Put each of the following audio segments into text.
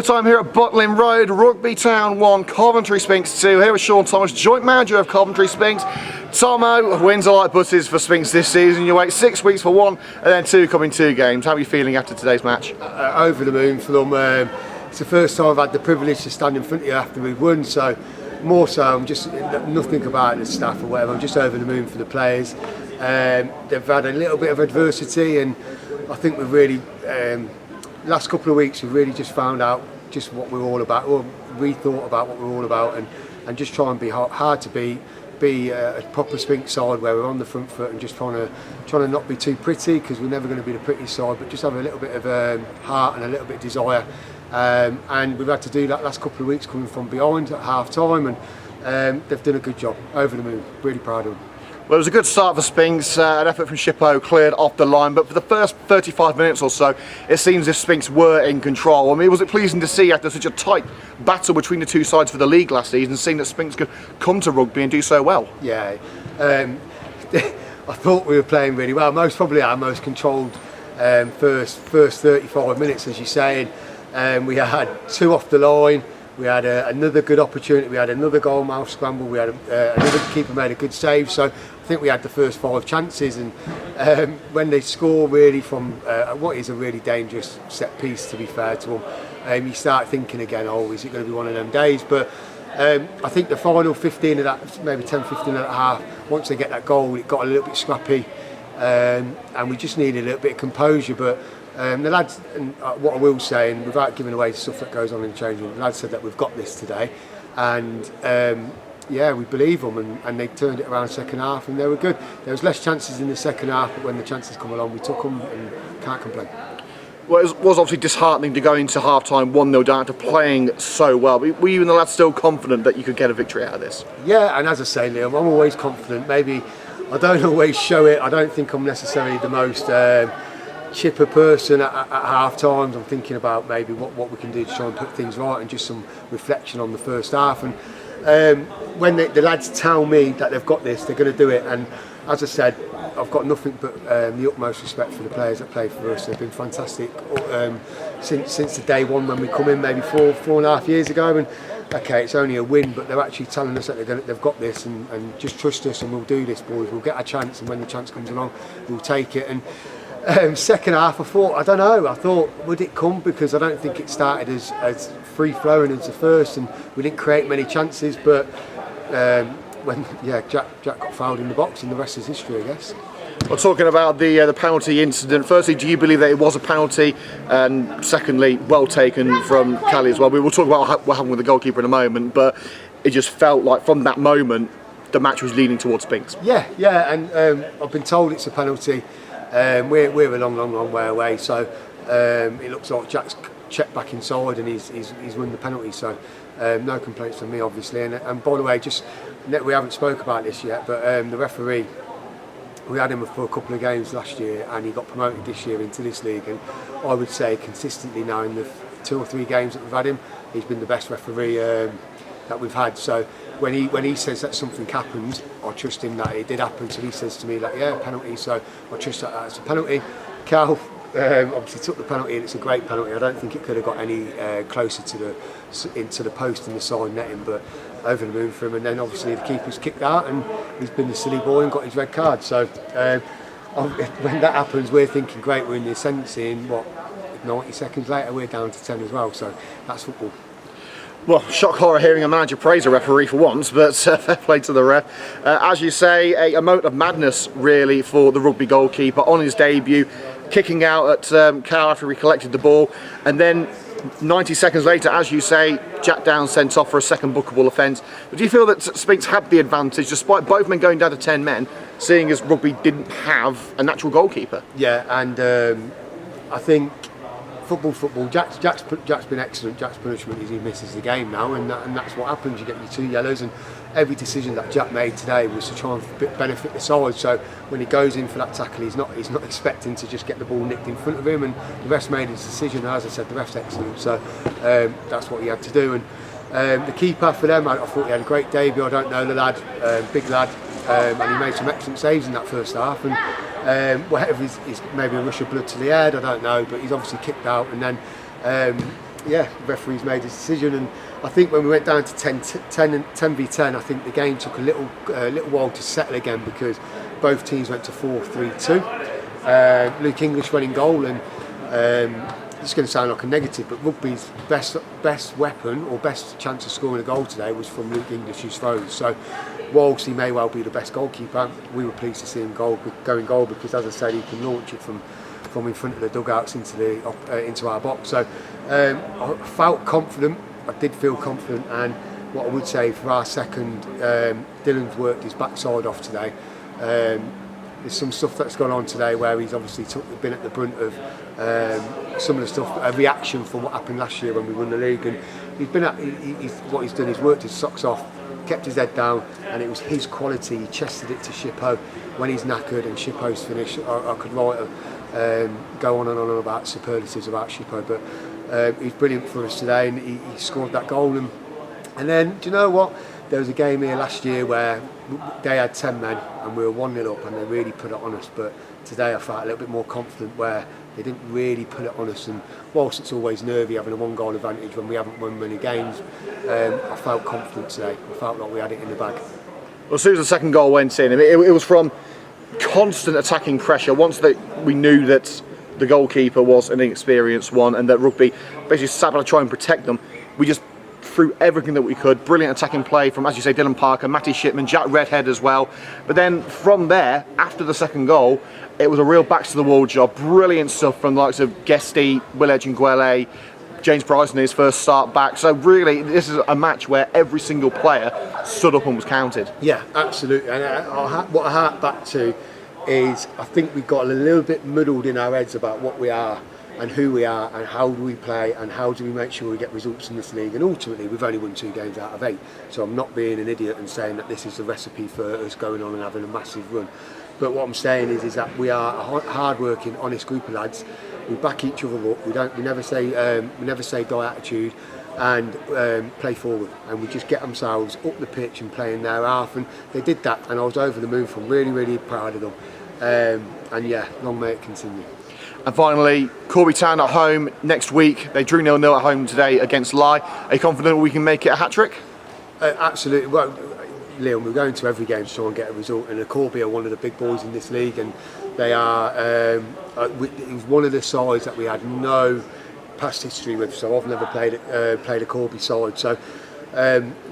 Time here at Butlin Road, Rugby Town 1, Coventry Sphinx 2. Here with Shaun Thomas, joint manager of Coventry Sphinx. Tomo, wins are like buses for Sphinx this season. You wait 6 weeks for one and then two come in 2 games. How are you feeling after today's match? Over the moon for them. It's the first time I've had the privilege to stand in front of you after we've won, so more so I'm just nothing about the staff or whatever. I'm just over the moon for the players. They've had a little bit of adversity, and I think we've really last couple of weeks we've really just found out just what we're all about, or rethought about what we're all about, and just try and be hard to be a proper Sphinx side where we're on the front foot and just trying to not be too pretty, because we're never going to be the pretty side, but just have a little bit of heart and a little bit of desire. And we've had to do that last couple of weeks coming from behind at half time, and they've done a good job. Over the moon, really proud of them. Well, it was a good start for Sphinx, an effort from Shippo cleared off the line, but for the first 35 minutes or so it seems as if Sphinx were in control. I mean, was it pleasing to see after such a tight battle between the two sides for the league last season, seeing that Sphinx could come to rugby and do so well? Yeah, I thought we were playing really well, most probably our most controlled first 35 minutes, as you say. We had 2 off the line. We had another good opportunity. We had another goal mouth scramble. We had another keeper made a good save. So I think we had the first 5 chances. And when they score really from what is a really dangerous set piece, to be fair to them, you start thinking again, oh, is it going to be one of them days? But I think the final 15 of that, maybe 10, 15 of that half, once they get that goal, it got a little bit scrappy, and we just needed a little bit of composure. But the lads, and what I will say, and without giving away stuff that goes on in the changing room, the lads said that we've got this today, and yeah, we believe them, and they turned it around second half, and they were good. There was less chances in the second half, but when the chances come along, we took them, and can't complain. Well, it was obviously disheartening to go into half-time 1-0 down after playing so well. Were you and the lads still confident that you could get a victory out of this? Yeah, and as I say, Liam, I'm always confident. Maybe I don't always show it. I don't think I'm necessarily the most chipper person at half times. I'm thinking about maybe what we can do to try and put things right, and just some reflection on the first half. And when the lads tell me that they've got this, they're going to do it. And as I said, I've got nothing but the utmost respect for the players that play for us. They've been fantastic since the day one when we come in, maybe four and a half years ago. And okay, it's only a win, but they're actually telling us that they've got this, and just trust us, and we'll do this, boys. We'll get a chance, and when the chance comes along, we'll take it. And second half, I thought, would it come? Because I don't think it started as free flowing as the first, and we didn't create many chances. But when Jack got fouled in the box, and the rest is history, I guess. Well, talking about the penalty incident, firstly, do you believe that it was a penalty? And secondly, well taken from Callie as well. We will talk about what happened with the goalkeeper in a moment, but it just felt like from that moment the match was leaning towards Sphinx. Yeah, and I've been told it's a penalty. We're a long way away, so it looks like Jack's checked back inside, and he's won the penalty. So no complaints from me, obviously. And by the way, just we haven't spoke about this yet, but the referee, we had him for a couple of games last year, and he got promoted this year into this league. And I would say consistently now in the 2 or 3 games that we've had him, he's been the best referee that we've had. So when he says that something happened, I trust him that it did happen. So he says to me, like, yeah, penalty. So I trust that it's a penalty. Cal obviously took the penalty, and it's a great penalty. I don't think it could have got any closer into the post and the side netting, but over the moon for him. And then obviously the keeper's kicked out, and he's been the silly boy and got his red card. So when that happens, we're thinking, great, we're in the ascendancy, and 90 seconds later we're down to 10 as well. So that's football. Well, shock horror hearing a manager praise a referee for once, but fair play to the ref. As you say, a moment of madness really for the rugby goalkeeper on his debut, kicking out at Cal after he collected the ball, and then 90 seconds later, as you say, Jack Down sent off for a second bookable offence. But do you feel that Sphinx had the advantage, despite both men going down to 10 men, seeing as rugby didn't have a natural goalkeeper? Yeah, and I think football. Jack's been excellent. Jack's punishment is he misses the game now, and that's what happens. You get your 2 yellows, and every decision that Jack made today was to try and benefit the side. So when he goes in for that tackle, he's not expecting to just get the ball nicked in front of him, and the ref's made his decision. And as I said, the ref's excellent, so that's what he had to do. And the keeper for them, I thought he had a great debut. I don't know the lad, big lad, and he made some excellent saves in that first half. And whatever is maybe a rush of blood to the head, I don't know, but he's obviously kicked out. And then yeah, the referees made his decision, and I think when we went down to 10 v 10, I think the game took a little while to settle again because both teams went to 4-3-2. Luke English went in goal, and it's going to sound like a negative, but rugby's best weapon or best chance of scoring a goal today was from Luke English's throws. So whilst he may well be the best goalkeeper, we were pleased to see him go in goal because, as I said, he can launch it from in front of the dugouts into our box. So I felt confident. I did feel confident, and what I would say for our second, Dylan's worked his backside off today. There's some stuff that's gone on today where he's obviously been at the brunt of some of the stuff, a reaction from what happened last year when we won the league, and what he's done is worked his socks off, kept his head down, and it was his quality. He chested it to Shippo when he's knackered, and Shippo's finished. I could write go on and on about superlatives about Shippo, but he's brilliant for us today, and he scored that goal. And then, do you know what? There was a game here last year where they had 10 men and we were 1-0 up, and they really put it on us. But today I felt a little bit more confident where they didn't really put it on us. And whilst it's always nervy having a 1-goal advantage when we haven't won many games, I felt confident today. I felt like we had it in the bag. Well, as soon as the second goal went in, it was from constant attacking pressure. Once we knew that the goalkeeper was an inexperienced one and that Rugby basically sat to try and protect them, we just threw everything that we could. Brilliant attacking play from, as you say, Dylan Parker, Matty Shipman, Jack Redhead as well. But then from there, after the second goal, it was a real backs to the wall job. Brilliant stuff from the likes of Guesty, Will Edge and Gwele, James Bryson in his first start back. So really, this is a match where every single player stood up and was counted. Yeah, absolutely. And what I hark back to is I think we got a little bit muddled in our heads about what we are and who we are and how do we play and how do we make sure we get results in this league. And ultimately, we've only won 2 games out of 8. So I'm not being an idiot and saying that this is the recipe for us going on and having a massive run. But what I'm saying is that we are a hard-working, honest group of lads. We back each other up. We never say die attitude, and play forward. And we just get themselves up the pitch and play in their half. And they did that, and I was over the moon for them. Really, really proud of them. And yeah, long may it continue. And finally, Rugby Town at home next week. They drew 0-0 at home today against Lye. Are you confident we can make it a hat-trick? Absolutely. Well, Leon, we're going to every game to try and get a result, and the Corby are one of the big boys in this league, and they are it was one of the sides that we had no past history with, so I've never played a Corby side, so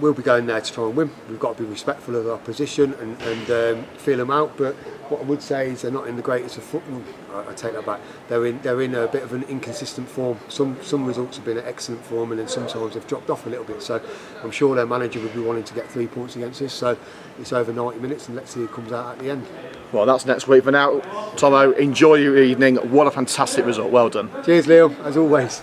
we'll be going there to try and win. We've got to be respectful of our position and feel them out, but what I would say is they're not in the greatest of football. I take that back. They're in a bit of an inconsistent form. Some results have been an excellent form, and then sometimes they've dropped off a little bit. So I'm sure their manager would be wanting to get 3 points against us. So it's over 90 minutes, and let's see who comes out at the end. Well, that's next week. For now, Tomo, enjoy your evening. What a fantastic result. Well done. Cheers, Leo, as always.